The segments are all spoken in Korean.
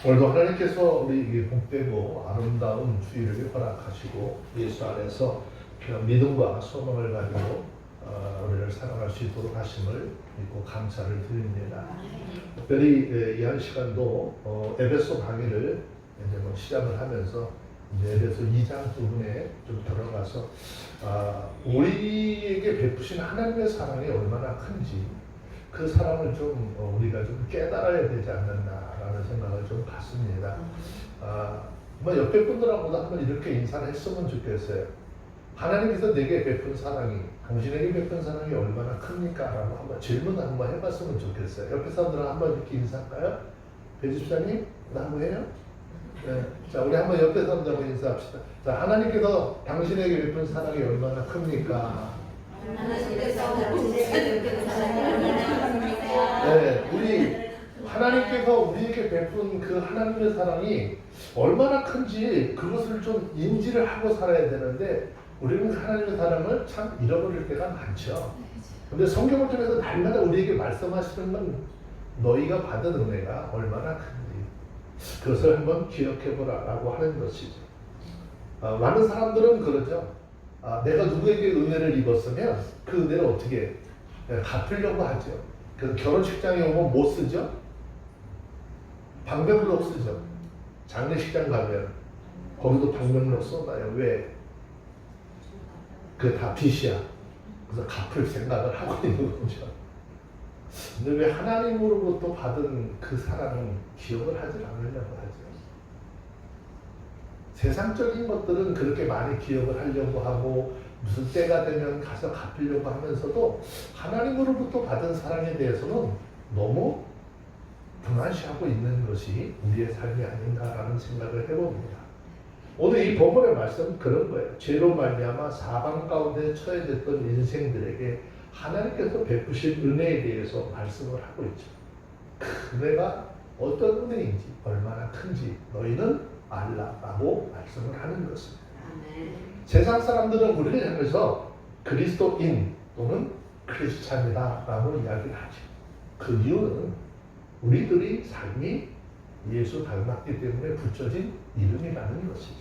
오늘도 하나님께서 우리 복되고 아름다운 주일을 허락하시고 예수 안에서 믿음과 소망을 가지고 우리를 살아갈 수 있도록 하심을 믿고 감사를 드립니다. 특별히 이 한 시간도 에베소 강의를 이제 시작을 하면서 이제 에베소 2장 부분에 좀 들어가서 우리에게 베푸신 하나님의 사랑이 얼마나 큰지 그 사랑을 좀 우리가 좀 깨달아야 되지 않는다라는 생각을 좀 갖습니다. 옆에 분들하고도 한번 이렇게 인사를 했으면 좋겠어요. 하나님께서 내게 베푼 사랑이, 당신에게 베푼 사랑이 얼마나 큽니까? 라고 한번 질문 한번 해봤으면 좋겠어요. 옆에 사람들은 한번 이렇게 인사할까요? 배집사님, 나 한번 해요? 네. 자, 우리 한번 옆에 사람들하고 인사합시다. 자, 하나님께서 당신에게 베푼 사랑이 얼마나 큽니까? 네, 하나님께서 우리에게 베푼 그 하나님의 사랑이 얼마나 큰지 그것을 좀 인지를 하고 살아야 되는데 우리는 하나님의 사랑을 참 잃어버릴 때가 많죠. 근데 성경을 통해서 날마다 우리에게 말씀하시는 건 너희가 받은 은혜가 얼마나 큰지 그것을 한번 기억해보라라고 하는 것이죠. 많은 사람들은 그러죠. 내가 누구에게 은혜를 입었으면 그 은혜를 어떻게 갚으려고 하죠. 그래서 결혼식장에 오면 뭐 쓰죠? 방명록 쓰죠. 장례식장 가면 거기도 방명록 써놔요. 왜? 그게 다 빚이야. 그래서 갚을 생각을 하고 있는 거죠. 근데 왜 하나님으로부터 받은 그 사랑은 기억을 하지 않으려고 하죠. 세상적인 것들은 그렇게 많이 기억을 하려고 하고 무슨 때가 되면 가서 갚으려고 하면서도 하나님으로부터 받은 사랑에 대해서는 너무 등한시하고 있는 것이 우리의 삶이 아닌가라는 생각을 해봅니다. 오늘 이 본문의 말씀은 그런 거예요. 죄로 말미암아 사방 가운데 처해졌던 인생들에게 하나님께서 베푸신 은혜에 대해서 말씀을 하고 있죠. 그 은혜가 어떤 은혜인지 얼마나 큰지 너희는 알라라고 말씀을 하는 것입니다. 세상 사람들은 우리를 향해서 그리스도인 또는 크리스찬이다라고 이야기를 하죠. 그 이유는 우리들이 삶이 예수 닮았기 때문에 붙여진 이름이라는 것이죠.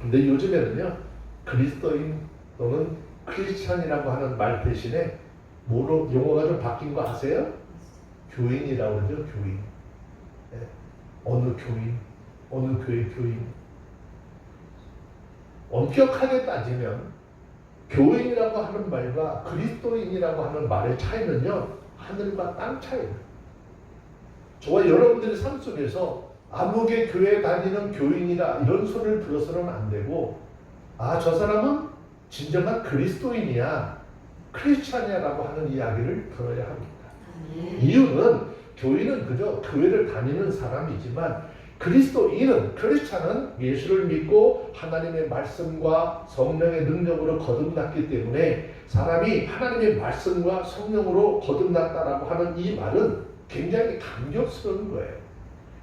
근데 요즘에는요, 그리스도인 또는 크리스찬이라고 하는 말 대신에 뭐로 용어가 좀 바뀐 거 아세요? 교인이라고 그러죠, 교인. 네. 어느 교인, 어느 교회 교인. 엄격하게 따지면 교인이라고 하는 말과 그리스도인이라고 하는 말의 차이는요, 하늘과 땅 차이예요. 저와 여러분들의 삶 속에서 아무개 교회 다니는 교인이다 이런 소리를 들어서는 안 되고 저 사람은 진정한 그리스도인이야, 크리스찬이야라고 하는 이야기를 들어야 합니다. 이유는 교인은 그저 교회를 다니는 사람이지만 그리스도인은, 크리스찬은 예수를 믿고 하나님의 말씀과 성령의 능력으로 거듭났기 때문에 사람이 하나님의 말씀과 성령으로 거듭났다라고 하는 이 말은 굉장히 감격스러운 거예요.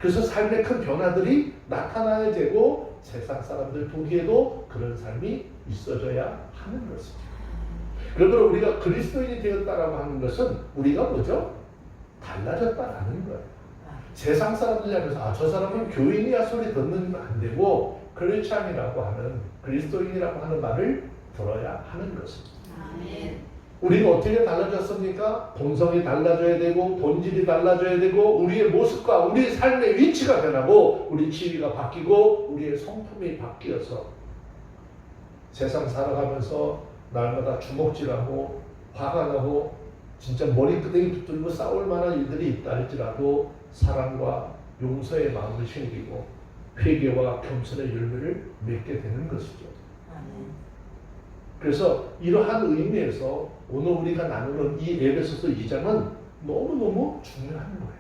그래서 삶의 큰 변화들이 나타나야 되고 세상 사람들 보기에도 그런 삶이 있어져야 하는 것이죠. 그러므로 우리가 그리스도인이 되었다라고 하는 것은 우리가 뭐죠? 달라졌다라는 거예요. 세상 사람들 향해서 저 사람은 교인이야 소리 듣는 안 되고 크리스찬이라고 하는, 그리스도인이라고 하는 말을 들어야 하는 것입니다. 아멘. 우리가 어떻게 달라졌습니까? 본성이 달라져야 되고 본질이 달라져야 되고 우리의 모습과 우리의 삶의 위치가 변하고 우리 지위가 바뀌고 우리의 성품이 바뀌어서 세상 살아가면서 날마다 주먹질하고 화가 나고 진짜 머리끄댕이 붙들고 싸울 만한 일들이 있다 할지라도 사랑과 용서의 마음을 생기고 회개와 겸손의 열매를 맺게 되는 것이죠. 그래서 이러한 의미에서 오늘 우리가 나누는 이 에베소서 2장은 너무너무 중요한 거예요.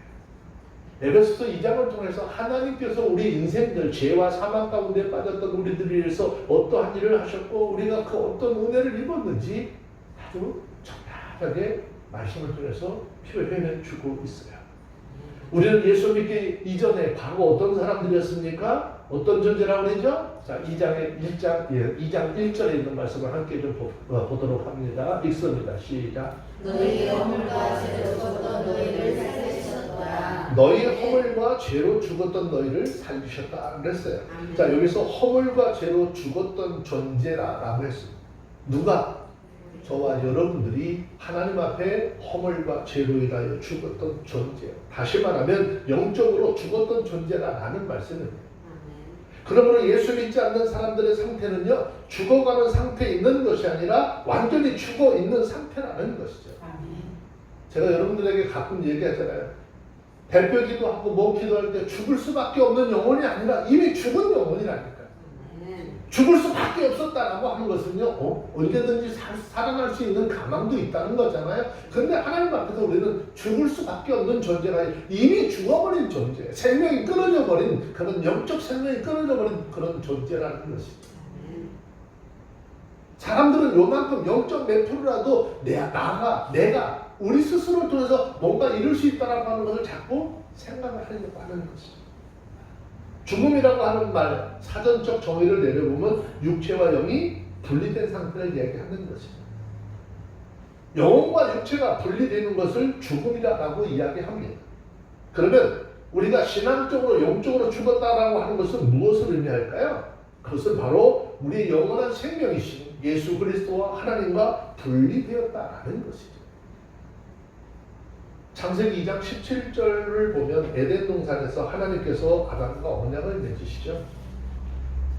에베소서 2장을 통해서 하나님께서 우리 인생들, 죄와 사망 가운데 빠졌던 우리들을 위해서 어떠한 일을 하셨고 우리가 그 어떤 은혜를 입었는지 아주 정확하게 말씀을 통해서 표현해 주고 있어요. 우리는 예수 믿기 이전에 과거 어떤 사람들이었습니까? 어떤 존재라고 그러죠? 자, 2장 1절에 있는 말씀을 함께 좀 보도록 합니다. 읽습니다. 시작. 너희 허물과 죄로 죽었던 너희를 살리셨도다. 너희 허물과 죄로 죽었던 너희를 살리셨다 그랬어요. 아멘. 자, 여기서 허물과 죄로 죽었던 존재라고 했습니다. 누가? 저와 여러분들이 하나님 앞에 허물과 죄로 인하여 죽었던 존재예요. 다시 말하면 영적으로 죽었던 존재라는 말씀입니다. 그러므로 예수 믿지 않는 사람들의 상태는요, 죽어가는 상태에 있는 것이 아니라 완전히 죽어 있는 상태라는 것이죠. 제가 여러분들에게 가끔 얘기하잖아요. 대표 기도하고 뭐 기도할 때 죽을 수밖에 없는 영혼이 아니라 이미 죽은 영혼이라니까요. 죽을 수밖에 없었다라고 하는 것은요, 언제든지 살아날 수 있는 가망도 있다는 거잖아요. 그런데 하나님 앞에서 우리는 죽을 수밖에 없는 존재가 이미 죽어버린 존재, 생명이 끊어져 버린 그런 영적 생명이 끊어져 버린 그런 존재라는 것이죠. 사람들은 요만큼 영적 몇 프로라도 내가 우리 스스로를 통해서 뭔가 이룰 수 있다라고 하는 것을 자꾸 생각을 하려고 하는 것이죠. 죽음이라고 하는 말, 사전적 정의를 내려보면 육체와 영이 분리된 상태를 얘기하는 것입니다. 영혼과 육체가 분리되는 것을 죽음이라고 이야기합니다. 그러면 우리가 신앙적으로 영적으로 죽었다라고 하는 것은 무엇을 의미할까요? 그것은 바로 우리의 영원한 생명이신 예수 그리스도와 하나님과 분리되었다라는 것이죠. 창세기 2장 17절을 보면 에덴 동산에서 하나님께서 아담과 언약을 맺으시죠.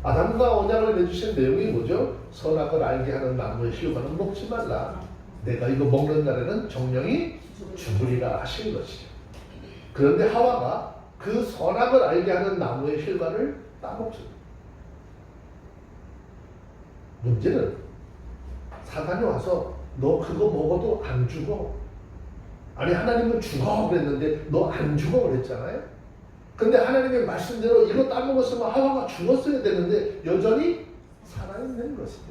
아담과 언약을 맺으신 내용이 뭐죠? 선악을 알게 하는 나무의 실과는 먹지 말라. 내가 이거 먹는 날에는 정령이 죽으리라 하신 것이죠. 그런데 하와가 그 선악을 알게 하는 나무의 실과를 따먹습니다. 문제는 사단이 와서 너 그거 먹어도 안 죽어. 아니 하나님은 죽어 그랬는데 너 안 죽어 그랬잖아요. 근데 하나님의 말씀대로 이거 따먹었으면 하와가 죽었어야 되는데 여전히 살아있는 것이죠.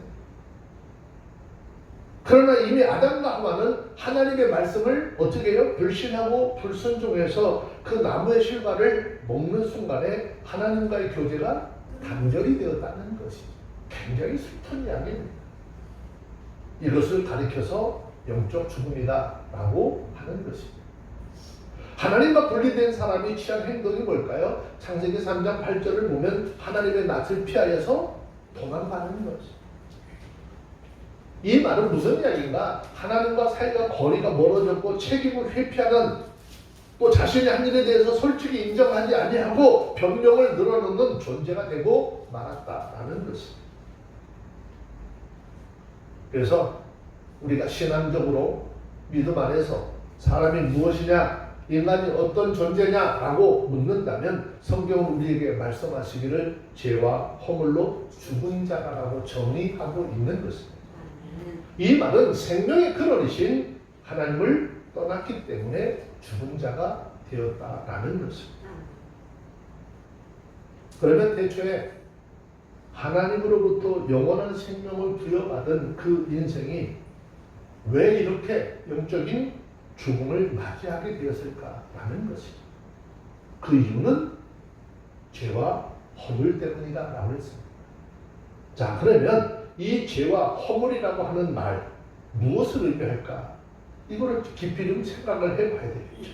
그러나 이미 아담과 하와는 하나님의 말씀을 어떻게 해요? 불신하고 불순종해서 그 나무의 실과를 먹는 순간에 하나님과의 교제가 단절이 되었다는 것이죠. 굉장히 슬픈 이야기입니다. 이것을 가리켜서 영적 죽음이다 라고 하는 것입니다. 하나님과 분리된 사람이 취한 행동이 뭘까요? 창세기 3장 8절을 보면 하나님의 낯을 피하여서 도망가는 것입니다. 이 말은 무슨 이야기인가? 하나님과 사이가 거리가 멀어졌고 책임을 회피하는, 또 자신이 한 일에 대해서 솔직히 인정하지 아니하고 변명을 늘어놓는 존재가 되고 말았다라는 것입니다. 그래서 우리가 신앙적으로 믿음 안에서 사람이 무엇이냐, 인간이 어떤 존재냐라고 묻는다면 성경은 우리에게 말씀하시기를 죄와 허물로 죽은 자라고 정의하고 있는 것입니다. 이 말은 생명의 근원이신 하나님을 떠났기 때문에 죽은 자가 되었다라는 것입니다. 그러면 대초에 하나님으로부터 영원한 생명을 부여받은 그 인생이 왜 이렇게 영적인 죽음을 맞이하게 되었을까라는 것이죠. 그 이유는 죄와 허물 때문이다라고 했습니다. 자, 그러면 이 죄와 허물이라고 하는 말 무엇을 의미할까? 이거를 깊이 좀 생각을 해봐야 되겠죠.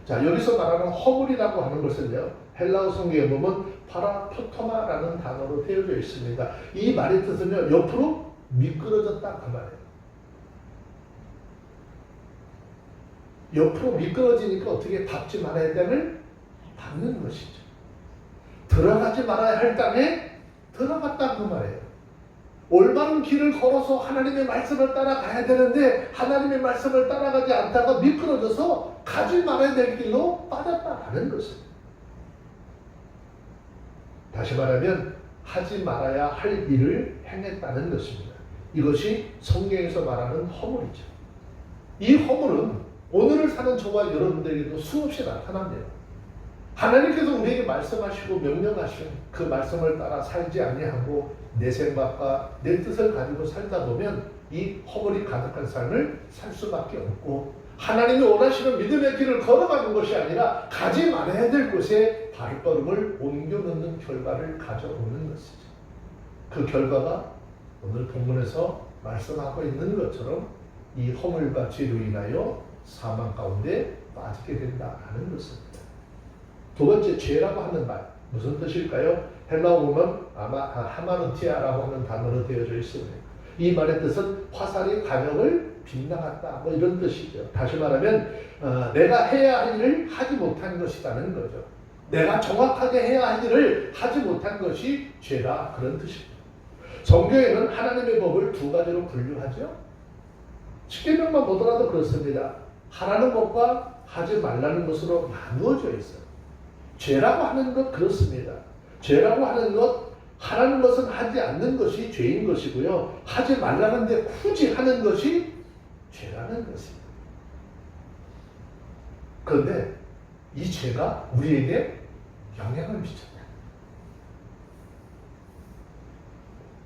자, 여기서 말하는 허물이라고 하는 것은요, 헬라어 성경에 보면 파라토토마라는 단어로 되어져 있습니다. 이 말의 뜻은요, 옆으로 미끄러졌다 그 말이에요. 옆으로 미끄러지니까 어떻게 밟지 말아야 되는 밟는 것이죠. 들어가지 말아야 할 땅에 들어갔다 그 말이에요. 올바른 길을 걸어서 하나님의 말씀을 따라가야 되는데 하나님의 말씀을 따라가지 않다가 미끄러져서 가지 말아야 될 길로 빠졌다라는 것입니다. 다시 말하면 하지 말아야 할 일을 행했다는 것입니다. 이것이 성경에서 말하는 허물이죠. 이 허물은 오늘을 사는 저와 여러분들에게도 수없이 나타납니다. 하나님께서 우리에게 말씀하시고 명령하신 그 말씀을 따라 살지 아니하고 내 생각과 내 뜻을 가지고 살다 보면 이 허물이 가득한 삶을 살 수밖에 없고, 하나님이 원하시는 믿음의 길을 걸어가는 것이 아니라 가지 말아야 될 곳에 발걸음을 옮겨놓는 결과를 가져오는 것이죠. 그 결과가 오늘 본문에서 말씀하고 있는 것처럼 이 허물과 죄로 인하여 사망 가운데 빠지게 된다는 것입니다. 두 번째 죄라고 하는 말 무슨 뜻일까요? 헬라어 보면 아마 하마르티아라고 하는 단어로 되어져 있습니다. 이 말의 뜻은 화살이 관역을 빗나갔다 뭐 이런 뜻이죠. 다시 말하면 내가 해야 할 일을 하지 못한 것이라는 거죠. 내가 정확하게 해야 할 일을 하지 못한 것이 죄다 그런 뜻입니다. 성경에는 하나님의 법을 두 가지로 분류하죠. 십계명만 보더라도 그렇습니다. 하라는 것과 하지 말라는 것으로 나누어져 있어요. 죄라고 하는 것 그렇습니다. 죄라고 하는 것 하라는 것은 하지 않는 것이 죄인 것이고요. 하지 말라는데 굳이 하는 것이 죄라는 것입니다. 그런데 이 죄가 우리에게 영향을 미쳤다.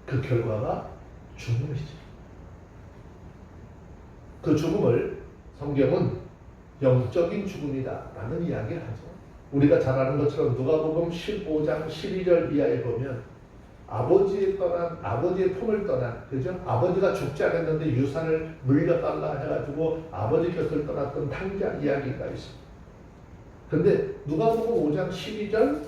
그 결과가 죽음이죠. 그 죽음을 성경은 영적인 죽음이다 라는 이야기를 하죠. 우리가 잘 아는 것처럼 누가복음 15장 12절 이하에 보면 아버지의 품을 떠난, 그죠? 아버지가 죽지 않았는데 유산을 물려달라 해가지고 아버지 곁을 떠났던 탕자 이야기가 있습니다. 근데 누가복음 5장 12절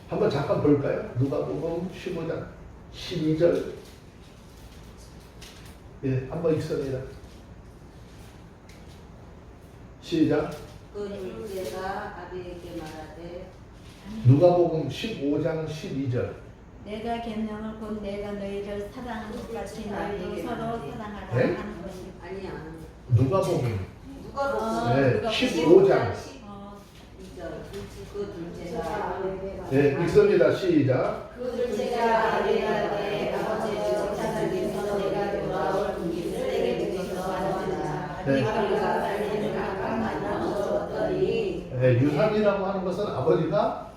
한번 잠깐 볼까요? 누가복음 15장 12절 한번 읽습니다. 시작. 그 둘째가 아비에게 말하되 누가복음 15장 12절 내가 계명을 곧 내가 너희를 사랑한 것 같이 너희도 서로 사랑하라 네? 하는 것이. 아니야. 누가복음 누가복음 15장 2절 그 둘째가 네, 읽습니다. 시작. 그 둘째가 아비에게 아버지의 주석사들께서 내가 돌아올 길을 내게 주셔서 하는다. 네. 아비가 살리는 각각 나눠주었더니 유산이라고 하는 것은 아버지가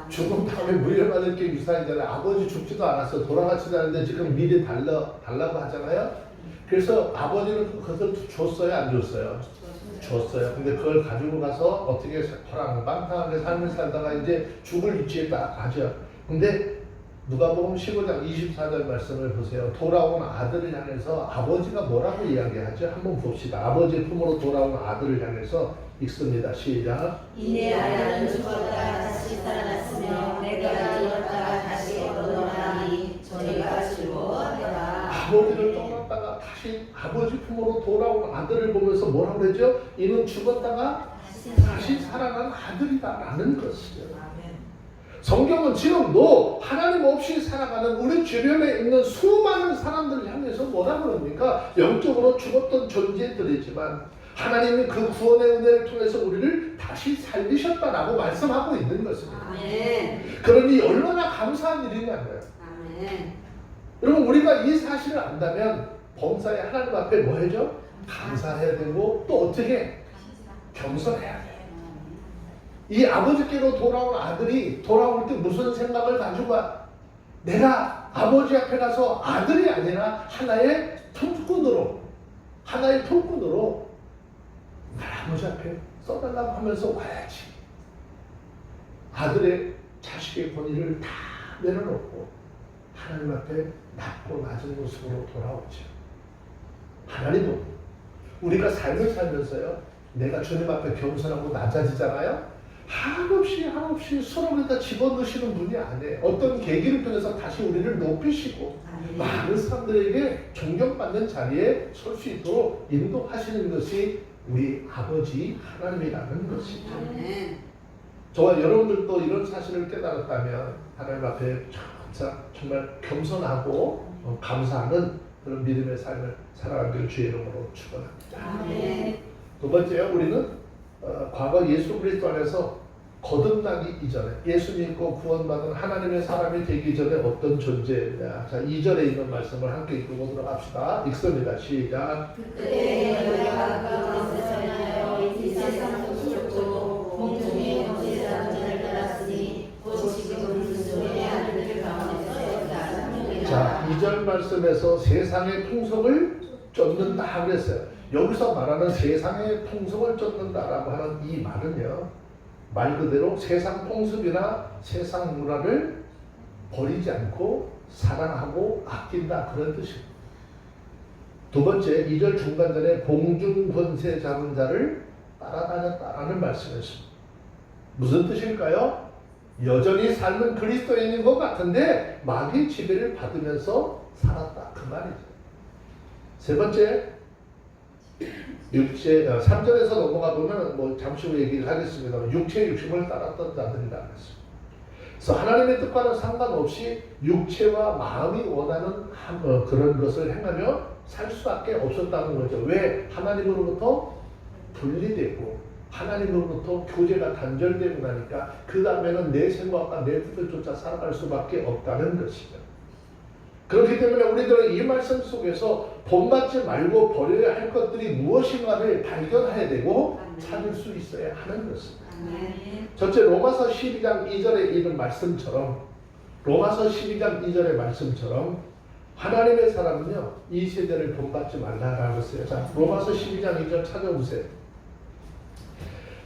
죽은 다음에 물려받을 게 유산이잖아요. 아버지 죽지도 않았어. 돌아가지도 않는데 지금 미리 달라고 하잖아요. 그래서 아버지는 그것을 줬어요? 안 줬어요? 줬어요. 근데 그걸 가지고 가서 어떻게 호랑방탕하게 삶을 살다가 이제 죽을 위치에 딱 가죠. 근데 누가복음 15장 24절 말씀을 보세요. 돌아온 아들을 향해서 아버지가 뭐라고 이야기하죠? 한번 봅시다. 아버지의 품으로 돌아온 아들을 향해서 읽습니다. 시작. 이내 아들은 죽었다 다시 살아났으며 내가 죽었다 다시 얻어나니 저희가 즐거워하더라. 아버지를 떠났다가 다시 아버지 품으로 돌아온 아들을 보면서 뭐라고 그러죠? 이는 죽었다가 다시 살아난 아들이다라는 것이죠. 성경은 지금도 하나님 없이 살아가는 우리 주변에 있는 수많은 사람들을 향해서 뭐라 그럽니까? 영적으로 죽었던 존재들이지만 하나님이 그 구원의 은혜를 통해서 우리를 다시 살리셨다라고 말씀하고 있는 것입니다. 아멘. 그러니 얼마나 감사한 일이냐고요. 아멘. 여러분 우리가 이 사실을 안다면 범사에 하나님 앞에 뭐 해죠? 감사해야 되고 또 어떻게? 겸손해야 돼요. 이 아버지께로 돌아온 아들이 돌아올 때 무슨 생각을 가지고 와? 내가 아버지 앞에 가서 아들이 아니라 하나의 통꾼으로 아버지 앞에 써달라고 하면서 와야지. 아들의 자식의 권위를 다 내려놓고 하나님 앞에 낮고 낮은 모습으로 돌아오죠. 하나님은 우리가 삶을 살면서요, 내가 주님 앞에 겸손하고 낮아지잖아요. 한없이 수렁에다 집어넣으시는 분이 아니에요. 어떤 계기를 통해서 다시 우리를 높이시고 많은 사람들에게 존경받는 자리에 설 수 있도록 인도하시는 것이 우리 아버지 하나님이라는 것입니다. 저와 여러분들도 이런 사실을 깨달았다면 하나님 앞에 정말 겸손하고 감사하는 그런 믿음의 삶을 살아가길 주의 이름으로 축원합니다. 두 번째요, 우리는 과거 예수 그리스도 안에서 거듭나기 이전에 예수 믿고 구원받은 하나님의 사람이 되기 전에 어떤 존재냐. 자, 2절에 있는 말씀을 함께 읽고 보도록 합시다. 읽습니다. 시작. 그때 너희가 가운데서 인하여 이 세상 부족도 공중의 거짓한 전을 따랐으니 곧 지금 그리스도의 아들들 가운데서 여기가 자, 2절 말씀에서 세상의 풍속을 쫓는다 그랬어요. 여기서 말하는 세상의 풍속을 쫓는다라고 하는 이 말은요, 말 그대로 세상 풍습이나 세상 문화를 버리지 않고 사랑하고 아낀다 그런 뜻입니다. 두 번째, 2절 중간전에 공중권세 잡은 자를 따라다녔다라는 말씀이었습니다. 무슨 뜻일까요? 여전히 삶은 그리스도인인 것 같은데 마귀 지배를 받으면서 살았다, 그 말이죠. 세 번째, 3절에서 넘어가 보면 잠시 후 얘기를 하겠습니다. 육체의 욕심을 따랐던 자들이라고 했습니다. 그래서 하나님의 뜻과는 상관없이 육체와 마음이 원하는 그런 것을 행하며 살 수밖에 없었다는 거죠. 왜? 하나님으로부터 분리되고 하나님으로부터 교제가 단절되고 나니까 그 다음에는 내 생각과 내 뜻을 쫓아 살아갈 수밖에 없다는 것이죠. 그렇기 때문에 우리들은 이 말씀 속에서 본받지 말고 버려야 할 것들이 무엇인가를 발견해야 되고 찾을 수 있어야 하는 것입니다. 첫째, 로마서 12장 2절에 있는 말씀처럼 로마서 12장 2절의 말씀처럼 하나님의 사람은요 이 세대를 본받지 말라라고 했어요. 자, 로마서 12장 2절 찾아보세요.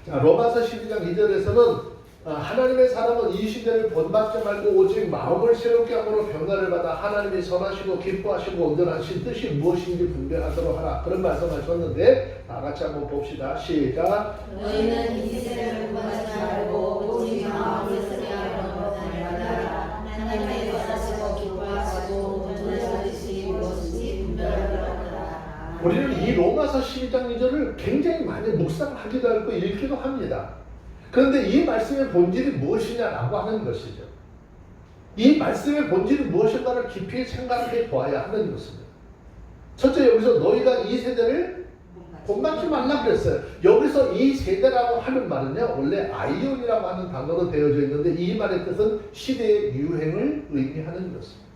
자, 로마서 12장 2절에서는 하나님의 사람은 이 시대를 본받지 말고 오직 마음을 새롭게 함으로 변화를 받아 하나님이 선하시고 기뻐하시고 온전하신 뜻이 무엇인지 분별하도록 하라, 그런 말씀하셨는데 다 같이 한번 봅시다. 시작. 너희는 이 세대를 본받지 말고 오직 마음을 새롭게 하므로 변화를 받아 하나님의 선하시고 기뻐하시고 온전하신 뜻이 무엇인지 분별하도록 하라. 우리는 이 로마서 12장 2절을 굉장히 많이 묵상하기도 하고 읽기도 합니다. 그런데 이 말씀의 본질이 무엇이냐라고 하는 것이죠. 이 말씀의 본질이 무엇인가를 깊이 생각해 보아야 하는 것입니다. 첫째, 여기서 너희가 이 세대를 본받지 말라 그랬어요. 여기서 이 세대라고 하는 말은요 원래 아이온이라고 하는 단어로 되어져 있는데 이 말의 뜻은 시대의 유행을 의미하는 것입니다.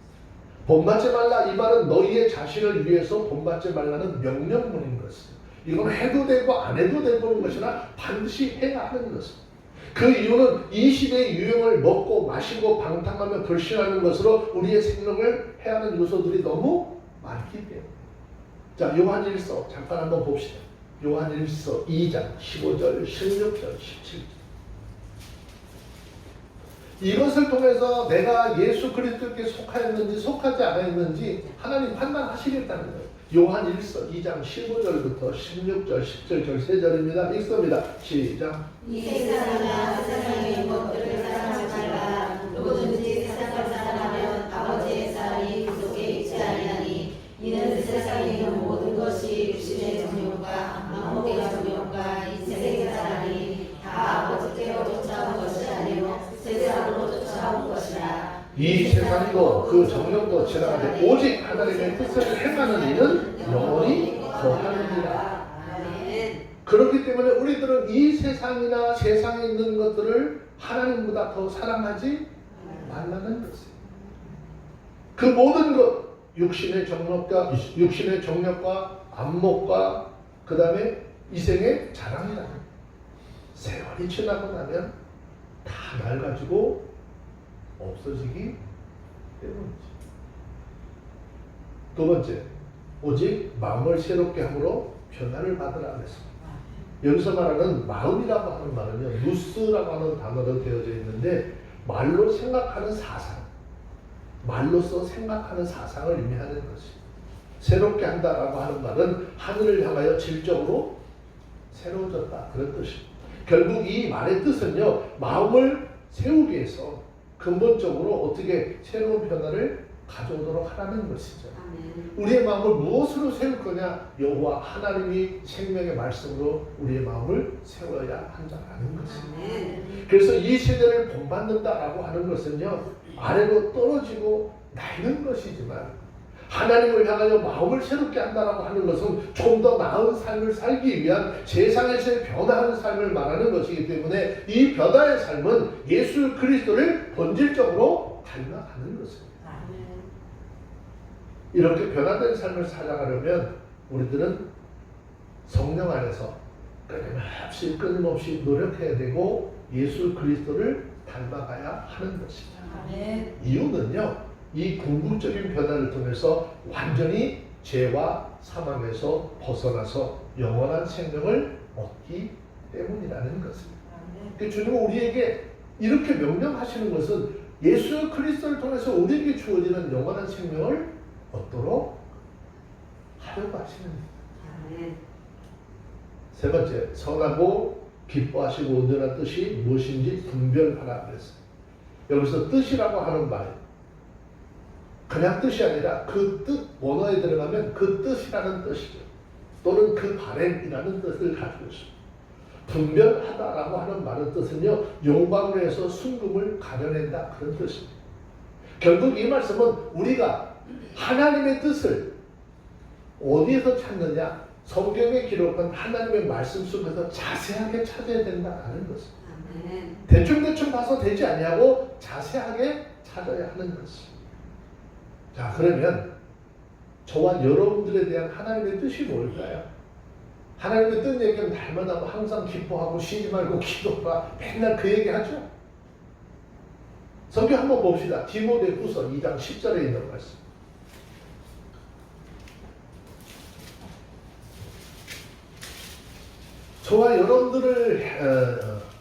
본받지 말라, 이 말은 너희의 자신을 위해서 본받지 말라는 명령문인 것입니다. 이건 해도 되고 안 해도 되는 것이나 반드시 해야 하는 것입니다. 그 이유는 이 시대의 유행을 먹고 마시고 방탕하며 불신하는 것으로 우리의 생명을 해하는 요소들이 너무 많기 때문에. 자, 요한일서 잠깐 한번 봅시다. 요한일서 2장 15절, 16절, 17절. 이것을 통해서 내가 예수 그리스도께 속하였는지 속하지 않았는지 하나님 판단하시겠다는 거예요. 요한 1서 2장 15절부터 16절, 17절 세 절입니다. 읽습니다. 시작. 이 세상이나 세상에 있는 것들을 사랑하지 말라. 누구든지 세상을 사랑하면 아버지의 사랑이 그 속에 있지 아니하니 이는 세상에 있는 모든 것이 육신의 정욕과 안목의 정욕과 인생의 사랑이 다 아버지께로 쫓아온 것이 아니요 세상으로 쫓아온 것이라. 이 세상도 그 정욕도 지나가되 오직 하나님의 뜻을 행하는 이는 영원히 거하느니라. 그렇기 때문에 우리들은 이 세상이나 세상에 있는 것들을 하나님보다 더 사랑하지 말라는 것이에요. 그 모든 것, 육신의 정욕과 안목과 그 다음에 이생의 자랑이라는 거예요. 세월이 지나고 나면 다 낡아지고 없어지기 때문이지. 두 번째, 오직 마음을 새롭게 함으로 변화를 받으라 그랬습니다. 여기서 말하는 마음이라고 하는 말은요, 누스라고 하는 단어로 되어져 있는데 말로 생각하는 사상, 말로써 생각하는 사상을 의미하는 것입니다. 새롭게 한다라고 하는 말은 하늘을 향하여 질적으로 새로워졌다, 그런 뜻입니다. 결국 이 말의 뜻은요, 마음을 세우기 위해서 근본적으로 어떻게 새로운 변화를 가져오도록 하라는 것이죠. 우리의 마음을 무엇으로 세울 거냐? 여호와 하나님이 생명의 말씀으로 우리의 마음을 세워야 한다는 것입니다. 그래서 이 세대를 본받는다라고 하는 것은요, 아래로 떨어지고 낡는 것이지만 하나님을 향하여 마음을 새롭게 한다라고 하는 것은 좀 더 나은 삶을 살기 위한 세상에서의 변화하는 삶을 말하는 것이기 때문에 이 변화의 삶은 예수 그리스도를 본질적으로 닮아가는 것입니다. 이렇게 변화된 삶을 살아가려면 우리들은 성령 안에서 끊임없이 노력해야 되고 예수 그리스도를 닮아가야 하는 것입니다. 이유는요, 이 궁극적인 변화를 통해서 완전히 죄와 사망에서 벗어나서 영원한 생명을 얻기 때문이라는 것입니다. 주님은 우리에게 이렇게 명령하시는 것은 예수 그리스도를 통해서 우리에게 주어지는 영원한 생명을 얻도록 하려고 하시는 거예요. 아멘. 세 번째, 선하고 기뻐하시고 온전한 뜻이 무엇인지 분별하라 그랬어요. 여기서 뜻이라고 하는 말, 그냥 뜻이 아니라 그 뜻, 원어에 들어가면 그 뜻이라는 뜻이죠. 또는 그 바램이라는 뜻을 가지고 있습니다. 분별하다라고 하는 말의 뜻은요, 용광로 에서 순금을 가려낸다 그런 뜻입니다. 결국 이 말씀은 우리가 하나님의 뜻을 어디에서 찾느냐? 성경에 기록한 하나님의 말씀 속에서 자세하게 찾아야 된다는 것입니다. 아멘. 대충대충 봐서 되지 아니하고 자세하게 찾아야 하는 것입니다. 자, 그러면 저와 여러분들에 대한 하나님의 뜻이 뭘까요? 하나님의 뜻 얘기하면 날마다 항상 기뻐하고 쉬지 말고 기도하라 맨날 그 얘기 하죠. 성경 한번 봅시다. 디모데후서 2장 10절에 있는 말씀. 저와 여러분들을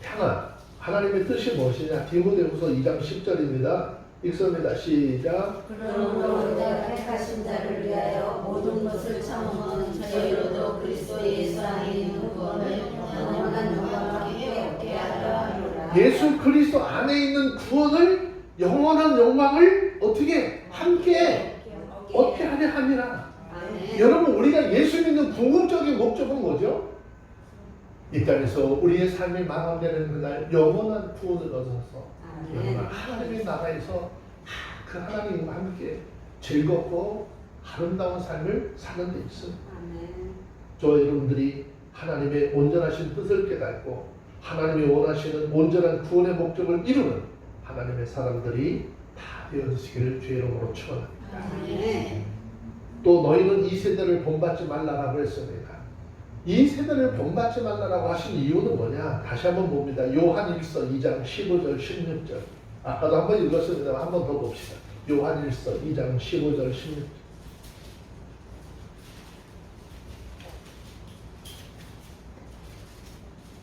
향한 하나님의 뜻이 무엇이냐? 디모데후서 2장 10절입니다. 읽습니다. 시작. 그러므로 우리가 택하신 자를 위하여 모든 것을 참으면 저희로도 그리스도 예수 안에 있는 구원을 영원한 영광을 얻게 하리라. 예수 그리스도 안에 있는 구원을 영원한 영광을 어떻게 함께 얻게 하려 함이라. 아멘. 여러분, 우리가 예수 믿는 궁극적인 목적은 뭐죠? 이 땅에서 우리의 삶이 마감되는 그날 영원한 구원을 얻어서 아멘. 하나님의 나라에서 그 하나님과 함께 즐겁고 아름다운 삶을 사는 데 있습니다. 아멘. 저와 여러분들이 하나님의 온전하신 뜻을 깨닫고 하나님이 원하시는 온전한 구원의 목적을 이루는 하나님의 사람들이 다 되어주시기를 주의 이름으로 축원합니다. 아멘. 또 너희는 이 세대를 본받지 말라라고 했습니다. 이 세대를 본받지 말라라고 하신 이유는 뭐냐? 다시 한번 봅니다. 요한일서 2장 15절 16절. 아까도 한번 읽었습니다. 한번 더 봅시다. 요한일서 2장 15절 16절.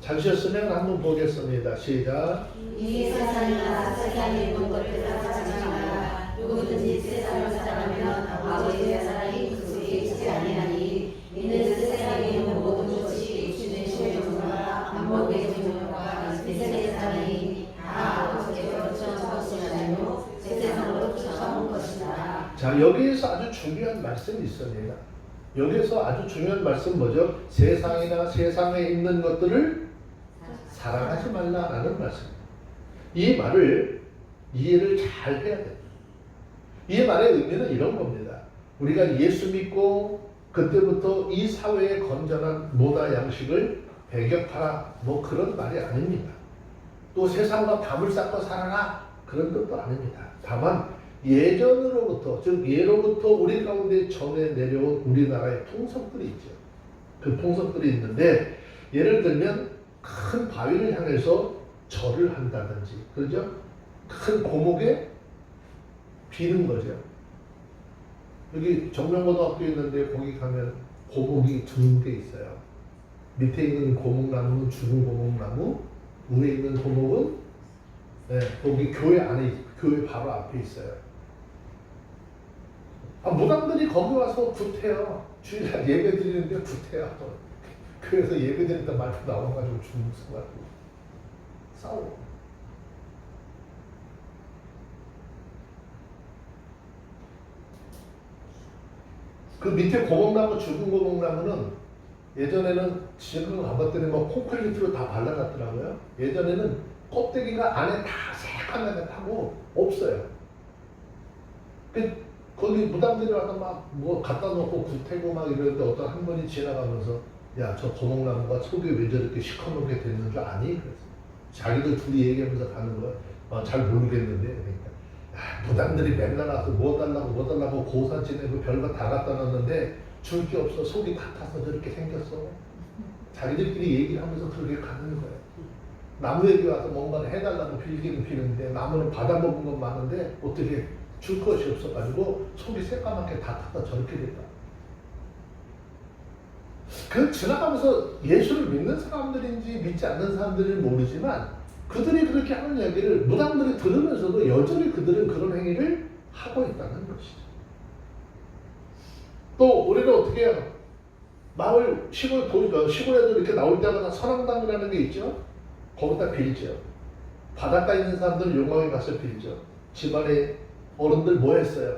찾으셨으면 한번 보겠습니다. 시작. 이 세상이나 세상에 있는 것을 사랑하지 말라. 누구든지 세상을 사랑하면 아버지의 사랑이 그 속에 있지 아니하니 이는 세상에 있는 모든 것이 육신의 시험과 반복의 증오와 세상의 사랑이 다 아버지께로부터 온 것이 아니요 세상으로부터 온 것이다. 자, 여기에서 아주 중요한 말씀이 있습니다. 여기에서 아주 중요한 말씀 뭐죠? 세상이나 세상에 있는 것들을 사랑하지 말라라는 말씀입니다. 이 말을 이해를 잘 해야 됩니다. 이 말의 의미는 이런 겁니다. 우리가 예수 믿고 그때부터 이 사회의 건전한 문화 양식을 배격하라 뭐 그런 말이 아닙니다. 또 세상과 담을 쌓고 살아라 그런 것도 아닙니다. 다만 예전으로부터 즉 예로부터 우리 가운데 전해 내려온 우리나라의 풍속들이 있죠. 그 풍속들이 있는데 예를 들면 큰 바위를 향해서 절을 한다든지 그렇죠? 큰 고목에 비는 거죠. 여기 정명고등학교 있는데 거기 가면 고목이 두 개 있어요. 밑에 있는 고목나무는 죽은 고목나무, 위에 있는 고목은 거기 교회 안에 교회 바로 앞에 있어요. 무당들이 거기 와서 구태요. 주일날 예배 드리는데 구태요. 그래서 예배 드리다 말고 나와가지고 죽어가지고 싸워. 그 밑에 고목나무, 죽은 고목나무는 예전에는 지금 가봤더니 뭐 콘크리트로 다 발라놨더라고요. 예전에는 껍데기가 안에 다 새까맣게 타고 없어요. 거기 무당들이 와서 막 뭐 갖다 놓고 구태고 막 이러는데 어떤 한 분이 지나가면서 야, 저 고목나무가 속이 왜 저렇게 시커멓게 됐는 줄 아니? 그래서 자기들 둘이 얘기하면서 가는 거야. 잘 모르겠는데 그러니까 무당들이 맨날 와서 뭐 달라고 고사 지내고 별거 다 갖다 놨는데 줄 게 없어. 속이 다 타서 저렇게 생겼어. 자기들끼리 얘기를 하면서 그렇게 가는 거예요. 나무에게 와서 뭔가를 해달라고 빌기는 비는데 나무는 받아먹은 건 많은데 어떻게 줄 것이 없어가지고 속이 새까맣게 다 타서 저렇게 됐다. 그 지나가면서 예수를 믿는 사람들인지 믿지 않는 사람들인지 모르지만 그들이 그렇게 하는 얘기를 무당들이 들으면서도 여전히 그들은 그런 행위를 하고 있다는 것이죠. 또 우리는 어떻게 해요? 마을 시골에도 이렇게 나올 때마다 선앙당이라는 게 있죠. 거기다 빌죠. 바닷가에 있는 사람들은 용왕에 가서 빌죠. 집안에 어른들 뭐 했어요?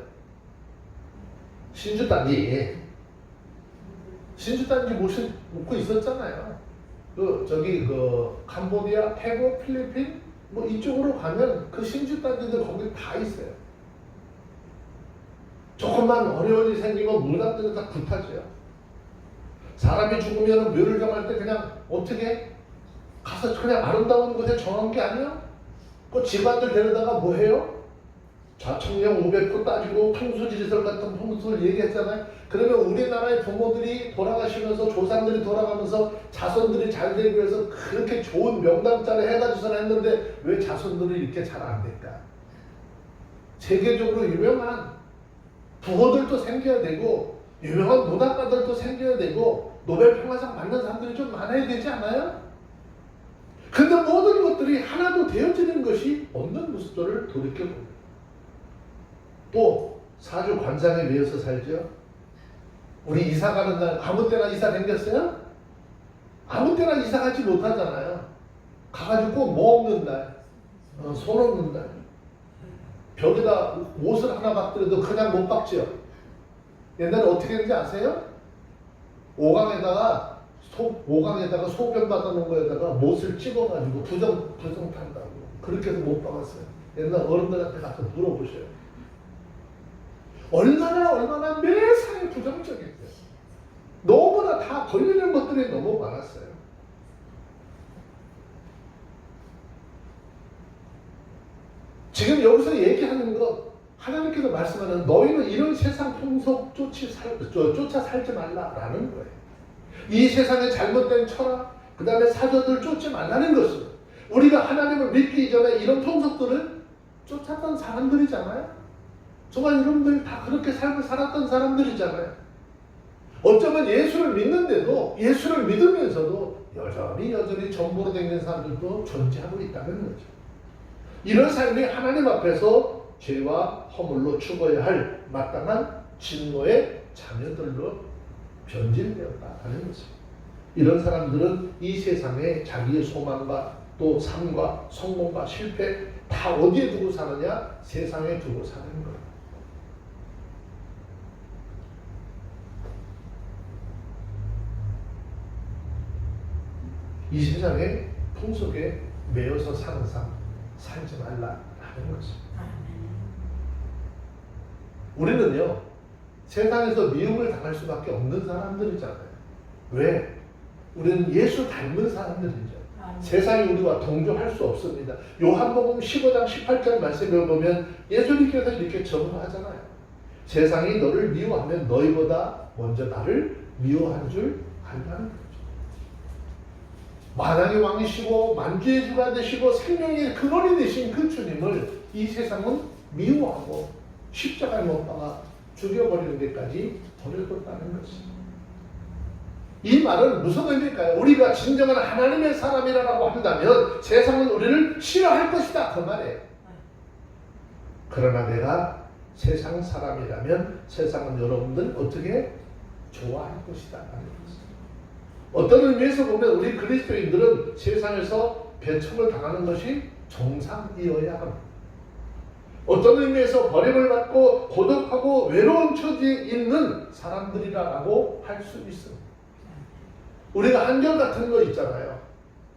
신주단지 묻고 있었잖아요. 캄보디아, 태국, 필리핀 뭐 이쪽으로 가면 그 신주단지들 거기 다 있어요. 조금만 어려운 일이 생기면 문 같은 데 다 굿하죠. 사람이 죽으면 묘를 정할 때 그냥 어떻게 가서 그냥 아름다운 곳에 정한 게 아니야? 그 집안들 데려다가 뭐 해요? 좌청령 500호 따지고 풍수지리설 같은 풍수를 얘기했잖아요. 그러면 우리나라의 부모들이 돌아가시면서 조상들이 돌아가면서 자손들이 잘 되기 위해서 그렇게 좋은 명당자를 해가지고서 했는데 왜 자손들이 이렇게 잘 안 될까? 세계적으로 유명한 부호들도 생겨야 되고 유명한 문학가들도 생겨야 되고 노벨 평화상 받는 사람들이 좀 많아야 되지 않아요? 근데 모든 것들이 하나도 되어지는 것이 없는 모습들을 돌이켜봅니다. 또 사주 관상에 매여서 살죠. 우리 이사 가는 날 아무 때나 이사 생겼어요? 아무 때나 이사 가지 못하잖아요. 가가지고 꼭 뭐 없는 날, 손 없는 날, 벽에다 옷을 하나 박더라도 그냥 못 박죠. 옛날에 어떻게 했는지 아세요? 오강에다가 소변 받아놓은 거에다가 못을 찍어가지고 부정 탄다고 그렇게 해서 못 박았어요. 옛날 어른들한테 가서 물어보셔요. 얼마나 매사에 부정적이었어요. 너무나 다 걸리는 것들이 너무 많았어요. 지금 여기서 얘기하는 것 하나님께서 말씀하는 너희는 이런 세상 풍속 쫓아 살지 말라라는 거예요. 이 세상의 잘못된 철학, 그 다음에 사조들 쫓지 말라는 것은 우리가 하나님을 믿기 이전에 이런 풍속들을 쫓았던 사람들이잖아요. 정말 여러분들 다 그렇게 삶을 살았던 사람들이잖아요. 어쩌면 예수를 믿는데도 예수를 믿으면서도 여전히 전부로 댕기는 사람들도 존재하고 있다는 거죠. 이런 삶이 하나님 앞에서 죄와 허물로 죽어야 할 마땅한 진노의 자녀들로 변질되었다는 것입니다. 이런 사람들은 이 세상에 자기의 소망과 또 삶과 성공과 실패 다 어디에 두고 사느냐? 세상에 두고 사는 거예요. 이 세상의 풍속에 매여서 사는 삶 살지 말라라는 것입니다. 우리는요 세상에서 미움을 당할 수밖에 없는 사람들이잖아요. 왜? 우리는 예수 닮은 사람들이죠. 세상이 우리와 동조할 수 없습니다. 요한복음 15장 18절 말씀을 보면 예수님께서 이렇게 정언하잖아요. 세상이 너를 미워하면 너희보다 먼저 나를 미워한 줄 알다는 거죠. 만왕의 왕이시고 만주의 주가 되시고 생명의 근원이 되신 그 주님을 이 세상은 미워하고 십자가에 못 박아 죽여버리는 데까지 버려뒀다는 것입니다. 이 말은 무슨 의미일까요? 우리가 진정한 하나님의 사람이라고 한다면 세상은 우리를 싫어할 것이다 그 말이에요. 그러나 내가 세상 사람이라면 세상은 여러분들 어떻게 좋아할 것이다 라는 것입니다. 어떤 의미에서 보면 우리 그리스도인들은 세상에서 배척을 당하는 것이 정상이어야 합니다. 어떤 의미에서 버림을 받고 고독하고 외로운 처지에 있는 사람들이라고 할 수 있습니다. 우리가 한결 같은 거 있잖아요.